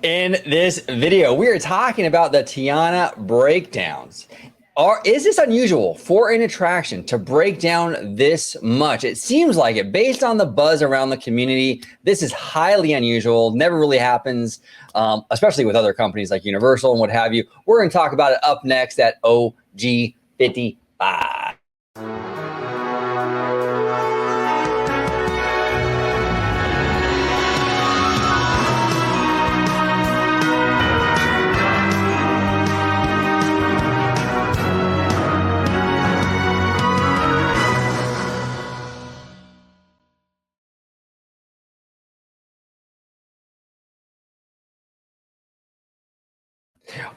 In this video, we are talking about the Tiana breakdowns. Is this unusual for an attraction to break down this much? It seems like it. Based on the buzz around the community, this is highly unusual. Never really happens, especially with other companies like Universal and what have you. We're going to talk about it up next at OG 55.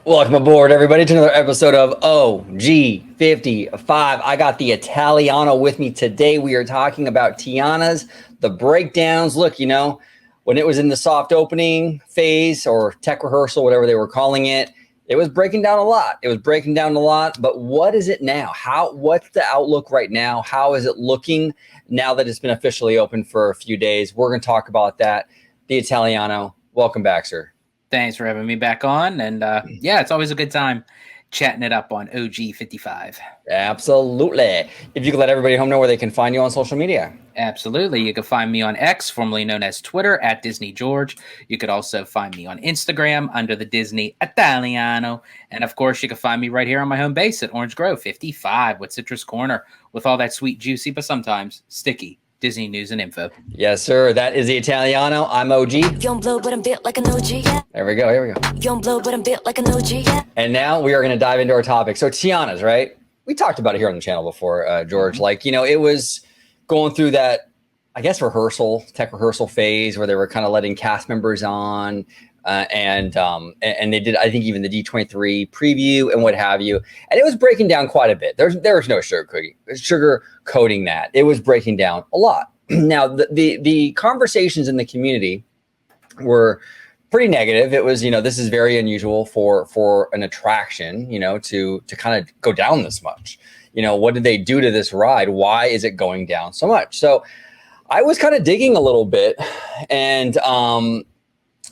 Welcome aboard, everybody, to another episode of OG 55. I got the Italiano with me today. We are talking about Tiana's, the breakdowns. Look, when it was in the soft opening phase or tech rehearsal, whatever they were calling it, it was breaking down a lot. But what is it now? What's the outlook right now? How is it looking now that it's been officially open for a few days? We're going to talk about that. The Italiano, welcome back, sir. Thanks for having me back on. And yeah, it's always a good time chatting it up on OG 55. Absolutely. If you could let everybody at home know where they can find you on social media. Absolutely. You can find me on X, formerly known as Twitter, at Disney George. You could also find me on Instagram under the Disney Italiano. And of course, you can find me right here on my home base at Orange Grove 55 with Citrus Corner with all that sweet, juicy, but sometimes sticky Disney news and info. Yes, sir. That is the Italiano. I'm OG. Young blow, but I'm built like an OG. Yeah. There we go. Here we go. Young blow, but I'm built like an OG. Yeah. And now we are going to dive into our topic. So Tiana's, right? We talked about it here on the channel before, George. Mm-hmm. Like, it was going through that, I guess, tech rehearsal phase where they were kind of letting cast members on. And they did, I think, even the D23 preview and what have you. And it was breaking down quite a bit. There was no sugar coating that. It was breaking down a lot. Now, the conversations in the community were pretty negative. It was, this is very unusual for an attraction, to kind of go down this much. What did they do to this ride? Why is it going down so much? So I was kind of digging a little bit, and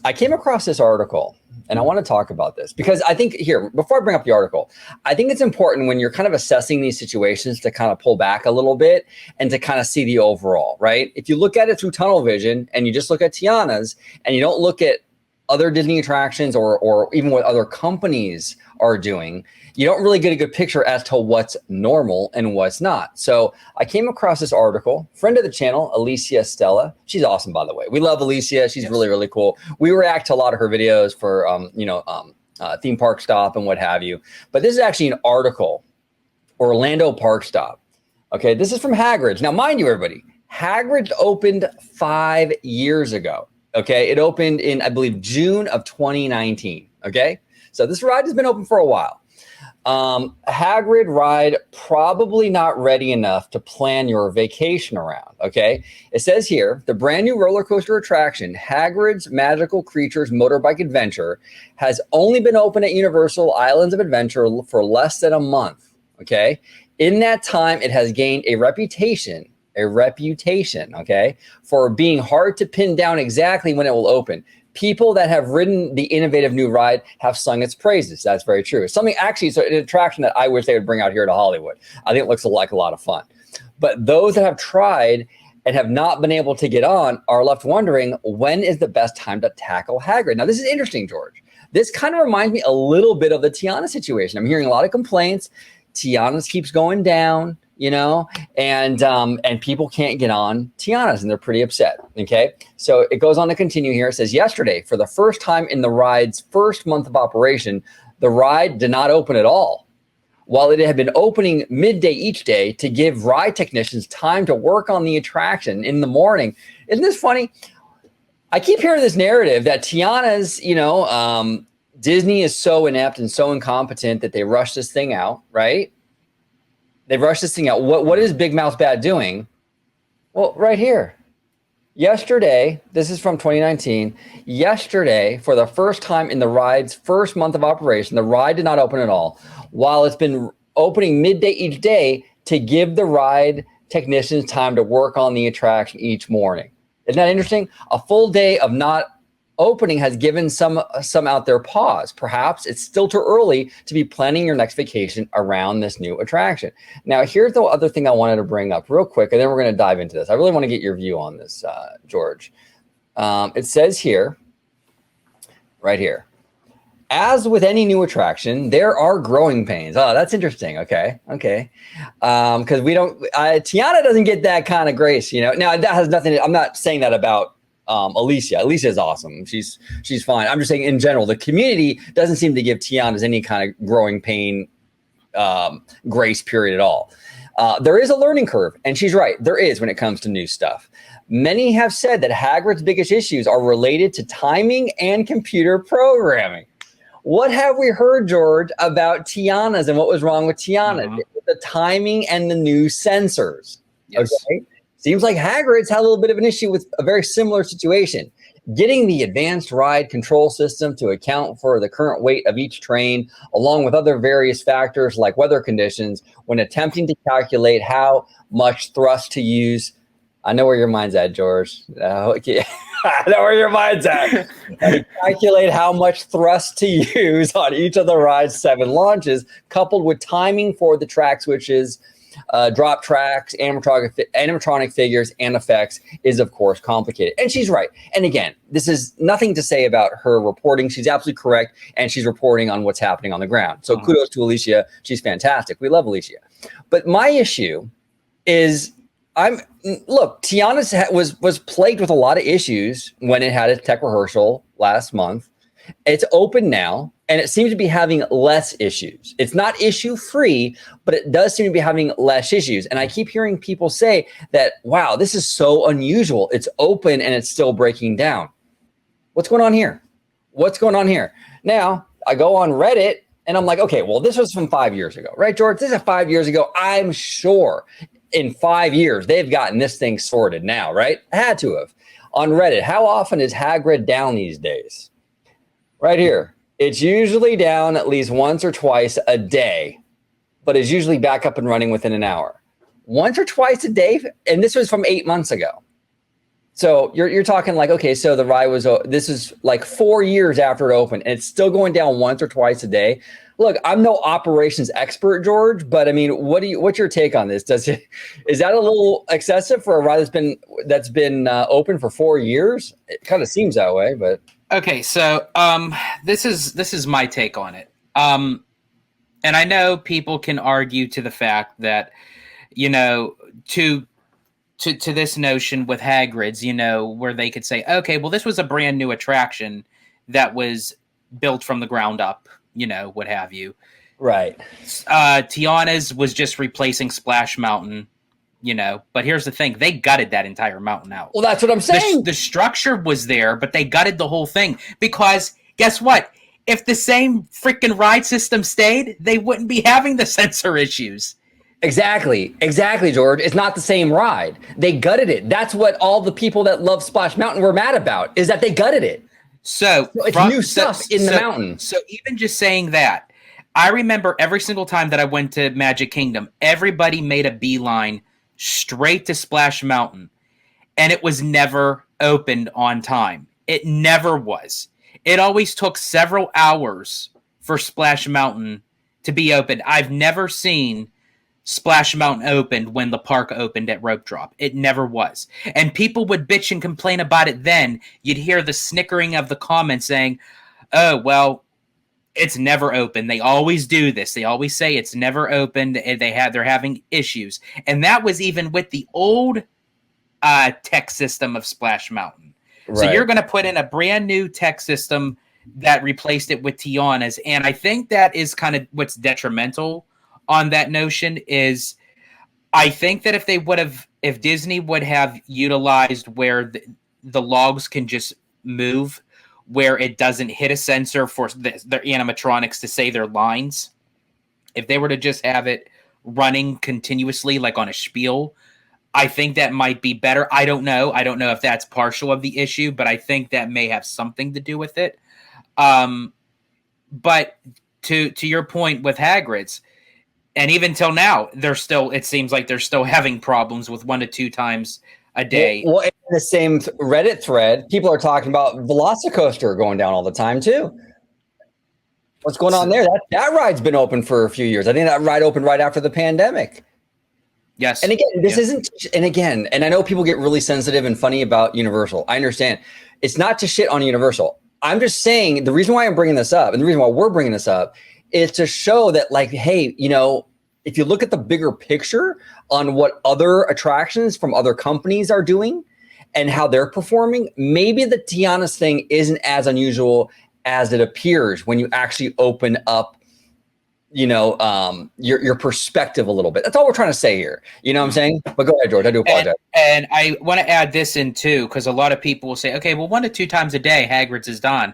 I came across this article, and I want to talk about this because I think here, before I bring up the article, I think it's important when you're kind of assessing these situations to kind of pull back a little bit and to kind of see the overall, right? If you look at it through tunnel vision and you just look at Tiana's and you don't look at other Disney attractions or even what other companies are doing, you don't really get a good picture as to what's normal and what's not. So I came across this article, friend of the channel, Alicia Stella. She's awesome, by the way. We love Alicia. She's really, really cool. We react to a lot of her videos for, theme park stop and what have you. But this is actually an article, Orlando Park Stop. Okay, this is from Hagrids. Now, mind you, everybody, Hagrids opened 5 years ago. Okay, it opened in, I believe, June of 2019. Okay, so this ride has been open for a while. Hagrid ride, probably not ready enough to plan your vacation around. Okay, it says here, the brand new roller coaster attraction, Hagrid's Magical Creatures Motorbike Adventure, has only been open at Universal Islands of Adventure for less than a month. Okay, in that time, it has gained a reputation, okay, for being hard to pin down exactly when it will open. People that have ridden the innovative new ride have sung its praises. That's very true. It's something actually, so an attraction that I wish they would bring out here to Hollywood. I think it looks like a lot of fun. But those that have tried and have not been able to get on are left wondering, when is the best time to tackle Hagrid? Now, this is interesting, George. This kind of reminds me a little bit of the Tiana situation. I'm hearing a lot of complaints. Tiana's keeps going down, and people can't get on Tiana's, and they're pretty upset. Okay, so it goes on to continue here. It says, yesterday, for the first time in the ride's first month of operation, the ride did not open at all, while it had been opening midday each day to give ride technicians time to work on the attraction in the morning. Isn't this funny? I keep hearing this narrative that Tiana's, Disney is so inept and so incompetent that they rushed this thing out, right? They've rushed this thing out. What is Big Mouth Bad doing? Well, right here. Yesterday, this is from 2019. Yesterday, for the first time in the ride's first month of operation, the ride did not open at all, while it's been opening midday each day to give the ride technicians time to work on the attraction each morning. Isn't that interesting? A full day of not opening has given some out there pause. Perhaps it's still too early to be planning your next vacation around this new attraction. Now, here's the other thing I wanted to bring up real quick, and then we're going to dive into this. I really want to get your view on this, George. It says here, right here, as with any new attraction, there are growing pains. Oh, that's interesting. Okay. Because Tiana doesn't get that kind of grace, you know. Now, that has nothing. I'm not saying that about Alicia. Alicia is awesome. She's fine. I'm just saying in general, the community doesn't seem to give Tiana's any kind of growing pain grace period at all. There is a learning curve, and she's right. There is when it comes to new stuff. Many have said that Hagrid's biggest issues are related to timing and computer programming. What have we heard, George, about Tiana's and what was wrong with Tiana? The timing and the new sensors. Yes. Okay. Seems like Hagrid's had a little bit of an issue with a very similar situation. Getting the advanced ride control system to account for the current weight of each train, along with other various factors like weather conditions, when attempting to calculate how much thrust to use. I know where your mind's at, George. Okay. I know where your mind's at. Calculate how much thrust to use on each of the ride's 7 launches, coupled with timing for the track switches, drop tracks, animatronic figures, and effects is, of course, complicated. And she's right. And again, this is nothing to say about her reporting. She's absolutely correct, and she's reporting on what's happening on the ground. So kudos to Alicia. She's fantastic. We love Alicia. But my issue is, Tiana was plagued with a lot of issues when it had a tech rehearsal last month. It's open now, and it seems to be having less issues. It's not issue free, but it does seem to be having less issues. And I keep hearing people say that, wow, this is so unusual. It's open and it's still breaking down. What's going on here? Now, I go on Reddit and I'm like, okay, well, this was from 5 years ago, right, George? This is 5 years ago. I'm sure in 5 years, they've gotten this thing sorted now, right? Had to have. On Reddit, how often is Hagrid down these days? Right here. It's usually down at least once or twice a day, but is usually back up and running within an hour. Once or twice a day? And this was from 8 months ago. So you're talking like, okay, so the ride this is like 4 years after it opened, and it's still going down once or twice a day. Look, I'm no operations expert, George, but I mean, what's your take on this? Is that a little excessive for a ride that's been open for 4 years? It kind of seems that way, but okay. So this is my take on it. And I know people can argue to the fact that, you know, to this notion with Hagrids, you know, where they could say, okay, well, this was a brand new attraction that was built from the ground up, you know, what have you. Right. Tiana's was just replacing Splash Mountain, you know, but here's the thing. They gutted that entire mountain out. Well, that's what I'm saying. The structure was there, but they gutted the whole thing because guess what? If the same freaking ride system stayed, they wouldn't be having the sensor issues. Exactly, George. It's not the same ride. They gutted it. That's what all the people that love Splash Mountain were mad about, is that they gutted it. So it's new stuff in the mountain. So even just saying that, I remember every single time that I went to Magic Kingdom, everybody made a beeline straight to Splash Mountain, and it was never opened on time. It never was. It always took several hours for Splash Mountain to be opened. I've never seen Splash Mountain opened when the park opened at Rope Drop. It never was. And people would bitch and complain about it then. You'd hear the snickering of the comments saying, oh, well, it's never open. They always do this. They always say it's never opened. They're having issues. And that was even with the old tech system of Splash Mountain. Right. So you're going to put in a brand new tech system that replaced it with Tiana's. And I think that is kind of what's detrimental on that notion is I think that if Disney would have utilized where the logs can just move, where it doesn't hit a sensor for their animatronics to say their lines, if they were to just have it running continuously like on a spiel, I think that might be better. I don't know if that's partial of the issue, but I think that may have something to do with it. But to your point with Hagrid's, and even till now, it seems like they're still having problems with 1 to 2 times a day. Well, in the same Reddit thread, people are talking about Velocicoaster going down all the time too. What's going on there? That ride's been open for a few years. I think that ride opened right after the pandemic. Yes. And again, this isn't, and I know people get really sensitive and funny about Universal. I understand. It's not to shit on Universal. I'm just saying the reason why I'm bringing this up and the reason why we're bringing this up is to show that, like, hey, you know, if you look at the bigger picture on what other attractions from other companies are doing and how they're performing, maybe the Tiana's thing isn't as unusual as it appears when you actually open up, you know, your perspective a little bit. That's all we're trying to say here. You know what I'm saying? But go ahead, George. I do apologize. And I want to add this in too, because a lot of people will say, okay, well, 1 to 2 times a day, Hagrid's is done.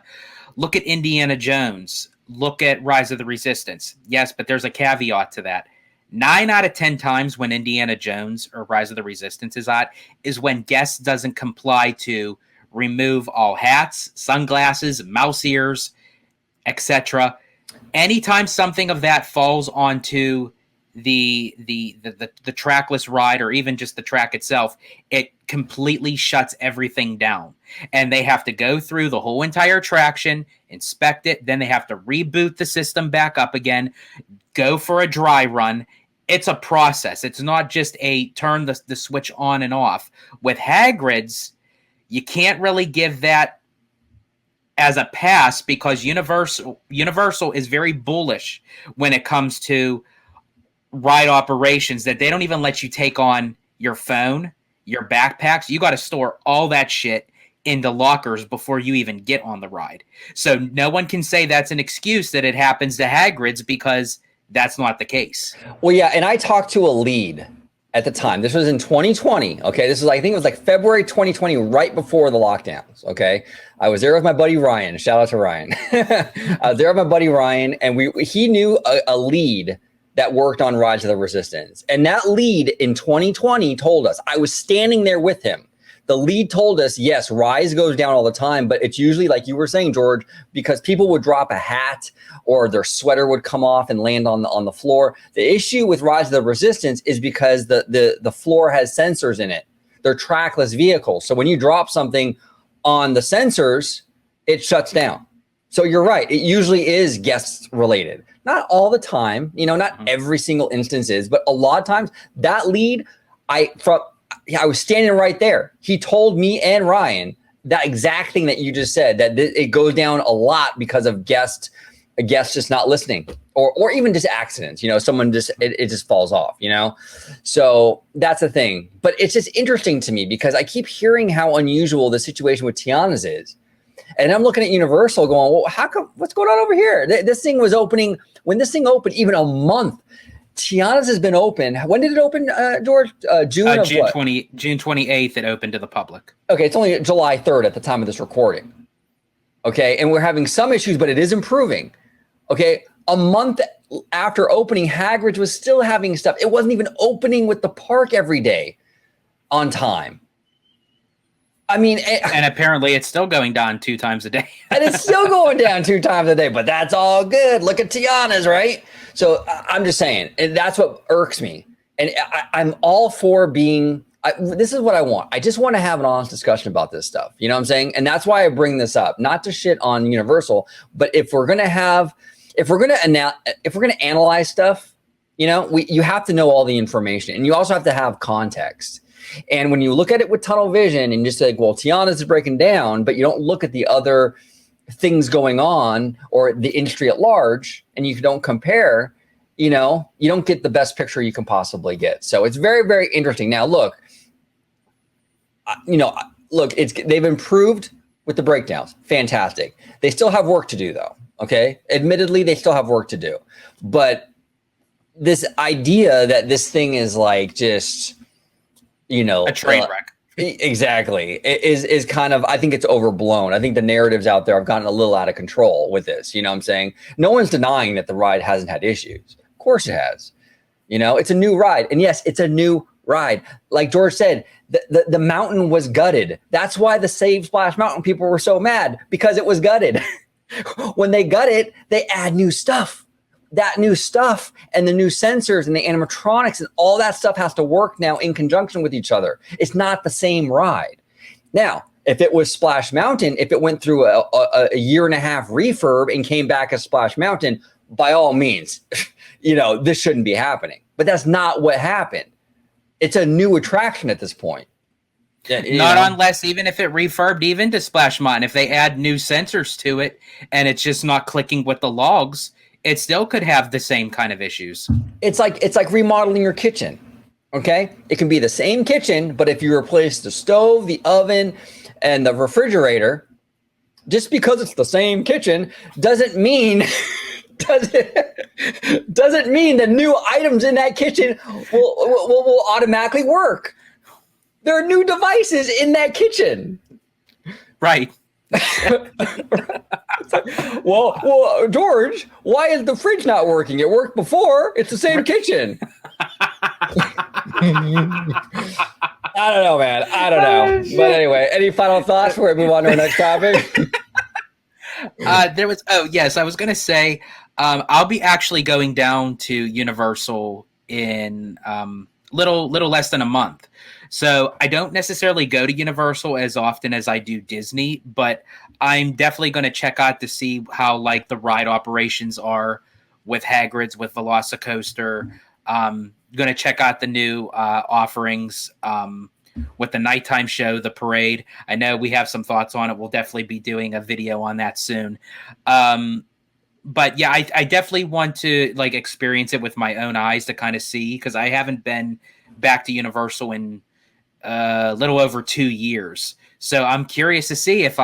Look at Indiana Jones. Look at Rise of the Resistance. Yes, but there's a caveat to that. 9 out of 10 times when Indiana Jones or Rise of the Resistance is at is when guests doesn't comply to remove all hats, sunglasses, mouse ears, etc. Anytime something of that falls onto the trackless ride or even just the track itself, it completely shuts everything down. And they have to go through the whole entire attraction, inspect it, then they have to reboot the system back up again, go for a dry run. It's a process. It's not just a turn the switch on and off. With Hagrid's, you can't really give that as a pass because Universal is very bullish when it comes to ride operations, that they don't even let you take on your phone, your backpacks. You got to store all that shit into lockers before you even get on the ride. So no one can say that's an excuse that it happens to Hagrid's, because that's not the case. Well, yeah, and I talked to a lead at the time. This was in 2020. Okay, this is, I think it was like February 2020, right before the lockdowns. Okay, I was there with my buddy Ryan. Shout out to Ryan. I was there with my buddy Ryan, and he knew a lead that worked on Rise of the Resistance, and that lead in 2020 told us. I was standing there with him. The lead told us, yes, Rise goes down all the time, but it's usually, like you were saying, George, because people would drop a hat or their sweater would come off and land on the floor. The issue with Rise of the Resistance is because the floor has sensors in it. They're trackless vehicles. So when you drop something on the sensors, it shuts down. So you're right. It usually is guest related. Not all the time, you know, not every single instance is, but a lot of times that lead, I was standing right there. He told me and Ryan that exact thing that you just said, that it goes down a lot because of a guest just not listening, or even just accidents. You know, someone just it just falls off. You know, so that's the thing. But it's just interesting to me because I keep hearing how unusual the situation with Tiana's is, and I'm looking at Universal going, well, how come? What's going on over here? This thing was opening when this thing opened, even a month. Tiana's has been open. When did it open, George? June 28th. It opened to the public. Okay, it's only July 3rd at the time of this recording. Okay, and we're having some issues, but it is improving. Okay, a month after opening, Hagrid's was still having stuff. It wasn't even opening with the park every day on time. I mean, and apparently it's still going down 2 times a day. And it's still going down 2 times a day, but that's all good. Look at Tiana's, right? So I'm just saying, and that's what irks me. And I'm all for being, this is what I want. I just want to have an honest discussion about this stuff. You know what I'm saying? And that's why I bring this up, not to shit on Universal, but if we're going to analyze stuff, you know, you have to know all the information, and you also have to have context. And when you look at it with tunnel vision and just like, well, Tiana's is breaking down, but you don't look at the other things going on or the industry at large, and you don't compare, you know, you don't get the best picture you can possibly get. So it's very, very interesting. Now, look, they've improved with the breakdowns. Fantastic. They still have work to do, though. Okay. Admittedly, they still have work to do. But this idea that this thing is like just, you know, a train wreck. Exactly. Is kind of, I think it's overblown. I think the narratives out there have gotten a little out of control with this. You know what I'm saying? No one's denying that the ride hasn't had issues. Of course it has. You know, it's a new ride. And yes, it's a new ride. Like George said, the mountain was gutted. That's why the Save Splash Mountain people were so mad, because it was gutted. When they gut it, they add new stuff. that new stuff and the new sensors and the animatronics and all that stuff has to work now in conjunction with each other. It's not the same ride. Now, if it was Splash Mountain, if it went through a year and a half refurb and came back as Splash Mountain, by all means, this shouldn't be happening. But that's not what happened. It's a new attraction at this point. Unless even if it refurbed even to Splash Mountain, if they add new sensors to it and it's just not clicking with the logs, it still could have the same kind of issues. It's like remodeling your kitchen. Okay, it can be the same kitchen, but if you replace the stove, the oven, and the refrigerator, just because it's the same kitchen doesn't mean doesn't mean the new items in that kitchen will automatically work. There are new devices in that kitchen. Right. well, George, why is the fridge not working? It worked before. It's the same kitchen. I don't know, man. I don't know. But anyway, any final thoughts before we move on to our next topic? I was going to say, I'll be actually going down to Universal in little less than a month. So I don't necessarily go to Universal as often as I do Disney, but I'm definitely going to check out to see how like the ride operations are with Hagrids, with Velocicoaster. Going to check out the new offerings with the nighttime show, the parade. I know we have some thoughts on it. We'll definitely be doing a video on that soon. But yeah, I definitely want to like experience it with my own eyes to kind of see, because I haven't been back to Universal in a little over 2 years. So I'm curious to see if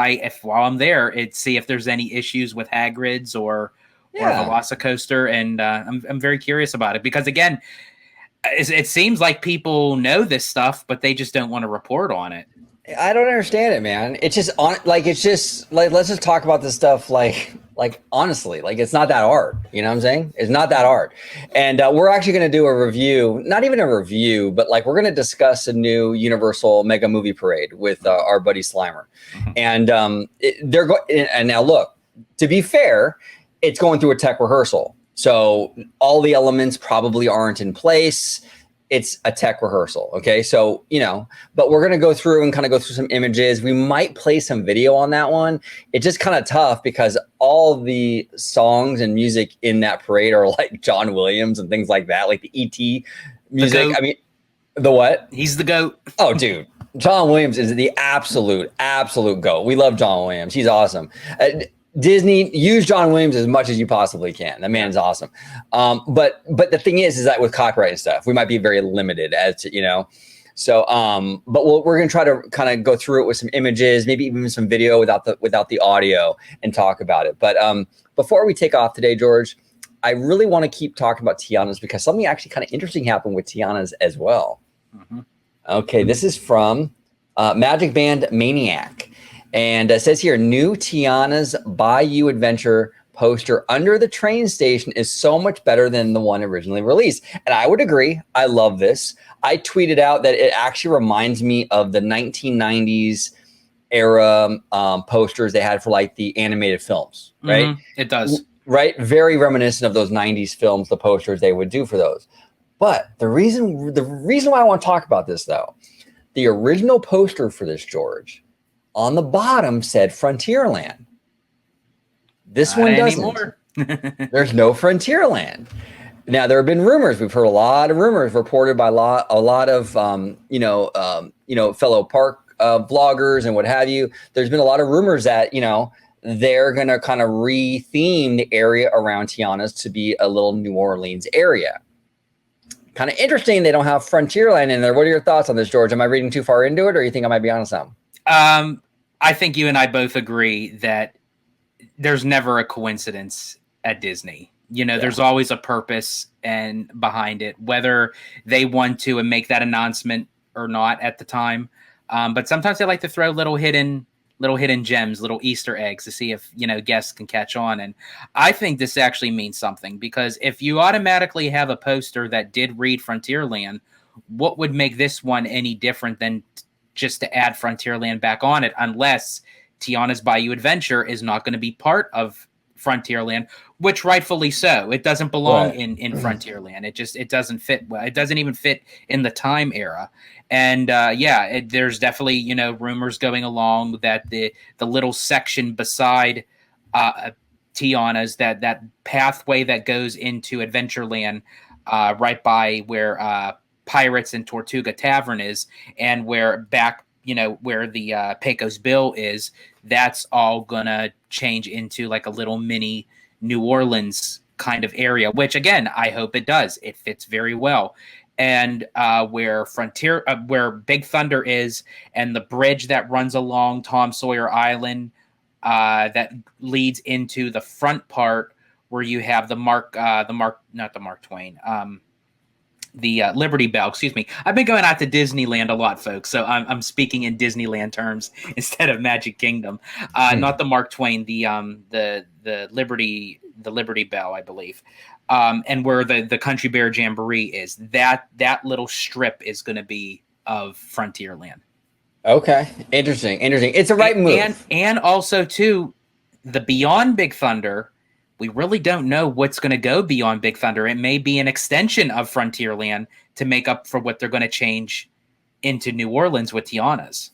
while I'm there, see if there's any issues with Hagrids or Velocicoaster, and I'm very curious about it, because again, it seems like people know this stuff, but they just don't want to report on it. I don't understand it, man. It's just let's just talk about this stuff like honestly, like it's not that hard. You know what I'm saying? It's not that hard. And we're actually going to do a review, not even a review, but like we're going to discuss a new Universal Mega Movie Parade with our buddy Slimer. And and now look, to be fair, it's going through a tech rehearsal. So all the elements probably aren't in place. It's a tech rehearsal. Okay. So, but we're going to go through and kind of go through some images. We might play some video on that one. It's just kind of tough because all the songs and music in that parade are like John Williams and things like that, like the E.T. music. I mean, the what? He's the GOAT. Oh, dude. John Williams is the absolute GOAT. We love John Williams. He's awesome. Disney, use John Williams as much as you possibly can. That man's awesome. But the thing is that with copyright and stuff, we might be very limited as to, So, but we're going to try to kind of go through it with some images, maybe even some video without the audio, and talk about it. But before we take off today, George, I really want to keep talking about Tiana's, because something actually kind of interesting happened with Tiana's as well. Mm-hmm. Okay, this is from Magic Band Maniac. And it says here, new Tiana's Bayou Adventure poster under the train station is so much better than the one originally released. And I would agree. I love this. I tweeted out that it actually reminds me of the 1990s era posters they had for like the animated films, right? Mm-hmm. It does. Right? Very reminiscent of those 90s films, the posters they would do for those. But the reason why I want to talk about this, though, the original poster for this, George, on the bottom said Frontierland. This one doesn't. There's no Frontierland. Now, there have been rumors. We've heard a lot of rumors reported by a lot of fellow park vloggers and what have you. There's been a lot of rumors that they're going to kind of re-theme the area around Tiana's to be a little New Orleans area. Kind of interesting. They don't have Frontierland in there. What are your thoughts on this, George? Am I reading too far into it, or you think I might be onto something? I think you and I both agree that there's never a coincidence at Disney. There's always a purpose and behind it, whether they want to and make that announcement or not at the time. But sometimes they like to throw little hidden gems, little Easter eggs to see if, guests can catch on. And I think this actually means something, because if you automatically have a poster that did read Frontierland, what would make this one any different than just to add Frontierland back on it, unless Tiana's Bayou Adventure is not going to be part of Frontierland, which rightfully so. It doesn't belong Right. in Frontierland. It doesn't fit well. It doesn't even fit in the time era. And there's definitely, you know, rumors going along that the little section beside Tiana's, that pathway that goes into Adventureland, right by where Pirates and Tortuga Tavern is, and where back, you know, where the Pecos Bill is, that's all gonna change into like a little mini New Orleans kind of area, which again, I hope it does. It fits very well. And where Big Thunder is, and the bridge that runs along Tom Sawyer Island, that leads into the front part where you have the Liberty Bell, excuse me. I've been going out to Disneyland a lot, folks, so I'm speaking in Disneyland terms instead of Magic Kingdom. Not the Mark Twain, the Liberty Bell, I believe. And where the Country Bear Jamboree is, that little strip is going to be of Frontierland. Okay, interesting. It's a right move. And also too, the Beyond Big Thunder. We really don't know what's going to go beyond Big Thunder. It may be an extension of Frontierland to make up for what they're going to change into New Orleans with Tiana's.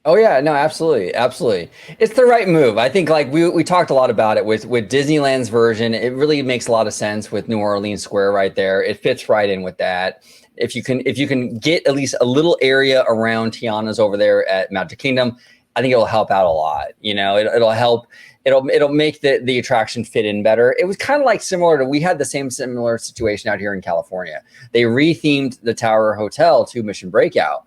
Oh yeah, no, absolutely. It's the right move. I think like we talked a lot about it with Disneyland's version. It really makes a lot of sense with New Orleans Square right there. It fits right in with that. If you can get at least a little area around Tiana's over there at Magic Kingdom, I think it'll help out a lot. You know, it'll help. It'll make the attraction fit in better. It was kind of like we had the similar situation out here in California. They rethemed the Tower Hotel to Mission Breakout,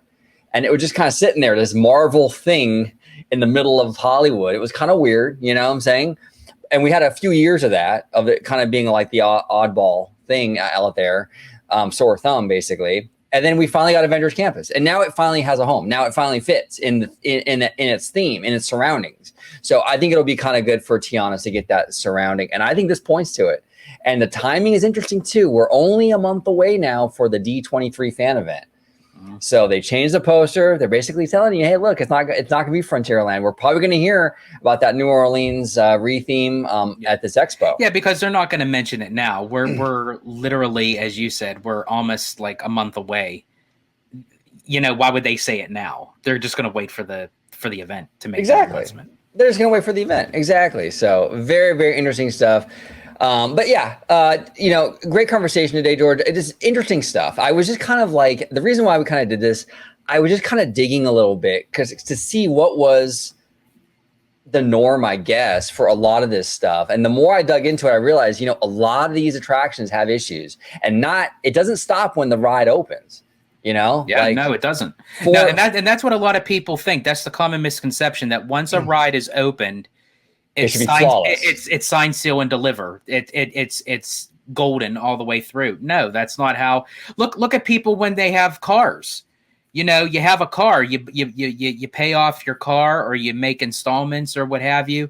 and it was just kind of sitting there, this Marvel thing in the middle of Hollywood. It was kind of weird, you know what I'm saying? And we had a few years of it kind of being like the oddball thing out there, sore thumb basically. And then we finally got Avengers Campus, and now it finally has a home. Now it finally fits in its theme, in its surroundings. So I think it'll be kind of good for Tiana's to get that surrounding, and I think this points to it. And the timing is interesting too. We're only a month away now for the D23 fan event. So they changed the poster. They're basically telling you, hey, look, it's not going to be Frontierland. We're probably going to hear about that New Orleans retheme at this expo. Yeah, because they're not going to mention it now. We're literally, as you said, we're almost like a month away. You know, why would they say it now? They're just going to wait for the event to make that announcement. They're just going to wait for the event. Exactly. So very, very interesting stuff. But yeah, you know, great conversation today, George. It is interesting stuff. I was just kind of like, the reason why we kind of did this, I was just kind of digging a little bit because to see what was the norm, I guess, for a lot of this stuff. And the more I dug into it, I realized, you know, a lot of these attractions have issues, and it doesn't stop when the ride opens. You know? Yeah, like, no, it doesn't. No, and that's what a lot of people think. That's the common misconception, that once a ride is opened, it's sign, seal, and deliver. It's golden all the way through. No, that's not how. Look at people when they have cars. You know, you have a car, you pay off your car, or you make installments or what have you.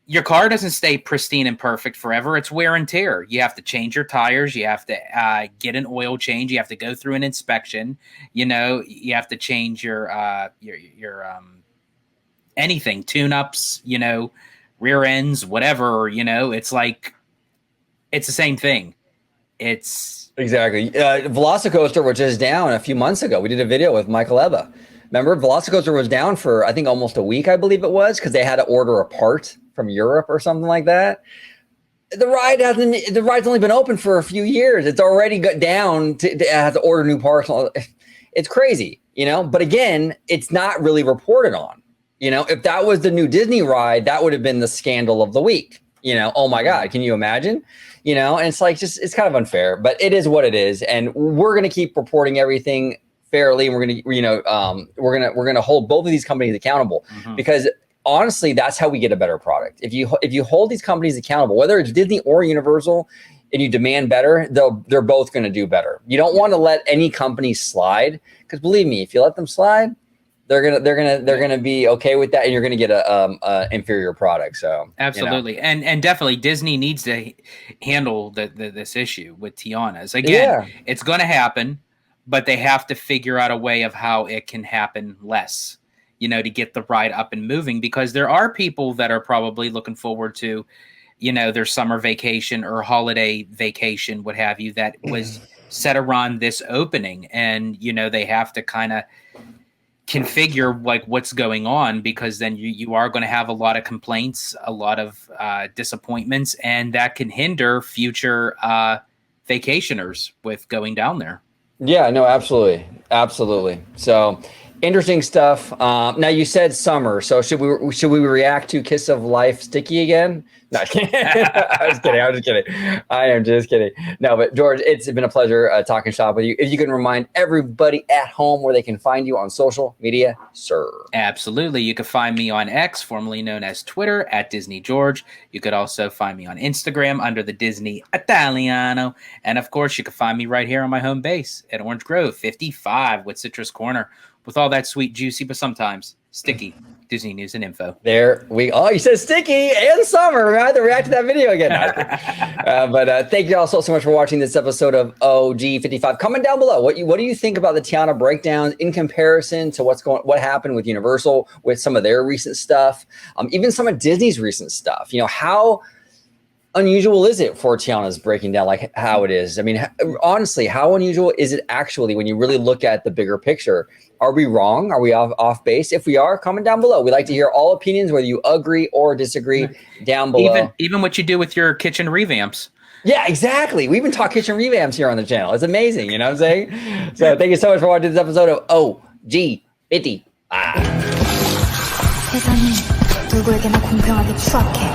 Your car doesn't stay pristine and perfect forever. It's wear and tear. You have to change your tires. You have to get an oil change. You have to go through an inspection. You know, you have to change your anything, tune-ups, you know, rear ends, whatever, you know. It's like, it's the same thing. It's exactly. Velocicoaster was just down a few months ago. We did a video with Michael Ebba. Remember, Velocicoaster was down for, I think, almost a week, I believe it was, because they had to order a part from Europe or something like that. The ride's only been open for a few years. It's already got down to have to order new parts. It's crazy, you know. But again, it's not really reported on. You know, if that was the new Disney ride, that would have been the scandal of the week. You know, oh my God, can you imagine? You know, and it's like, it's kind of unfair, but it is what it is, and we're going to keep reporting everything fairly. And we're going to, you know, we're going to hold both of these companies accountable, because honestly, that's how we get a better product. If you hold these companies accountable, whether it's Disney or Universal, and you demand better, they're both going to do better. You don't want to let any company slide, because believe me, if you let them slide, they're gonna be okay with that, and you're gonna get a inferior product. So absolutely, you know. and definitely Disney needs to handle this issue with Tiana's. Again, it's going to happen, but they have to figure out a way of how it can happen less. to get the ride up and moving, because there are people that are probably looking forward to, their summer vacation or holiday vacation, what have you, that was set around this opening. And, they have to kind of configure like what's going on, because then you are going to have a lot of complaints, a lot of disappointments, and that can hinder future vacationers with going down there. Yeah, no, absolutely. So interesting stuff. Now you said summer, so should we react to Kiss of Life Sticky again? No, I was kidding. I am just kidding. No, but George, it's been a pleasure talking shop with you. If you can remind everybody at home where they can find you on social media, sir. Absolutely. You can find me on X, formerly known as Twitter, at Disney George. You could also find me on Instagram under the Disney Italiano. And of course, you can find me right here on my home base at Orange Grove 55 with Citrus Corner, with all that sweet, juicy, but sometimes sticky Disney news and info. You said sticky and summer. I had to react to that video again. But thank you all so much for watching this episode of OG55. Comment down below. What do you think about the Tiana breakdowns in comparison to what happened with Universal, with some of their recent stuff, even some of Disney's recent stuff? How unusual is it for Tiana's breaking down like how it is? I mean, honestly, how unusual is it actually when you really look at the bigger picture? Are we wrong? Are we off base? If we are, comment down below. We like to hear all opinions, whether you agree or disagree, down below. Even what you do with your kitchen revamps. Yeah, exactly. We even talk kitchen revamps here on the channel. It's amazing. You know what I'm saying? So thank you so much for watching this episode of OG55. 세상이 누구에게나 공평하게 추악해.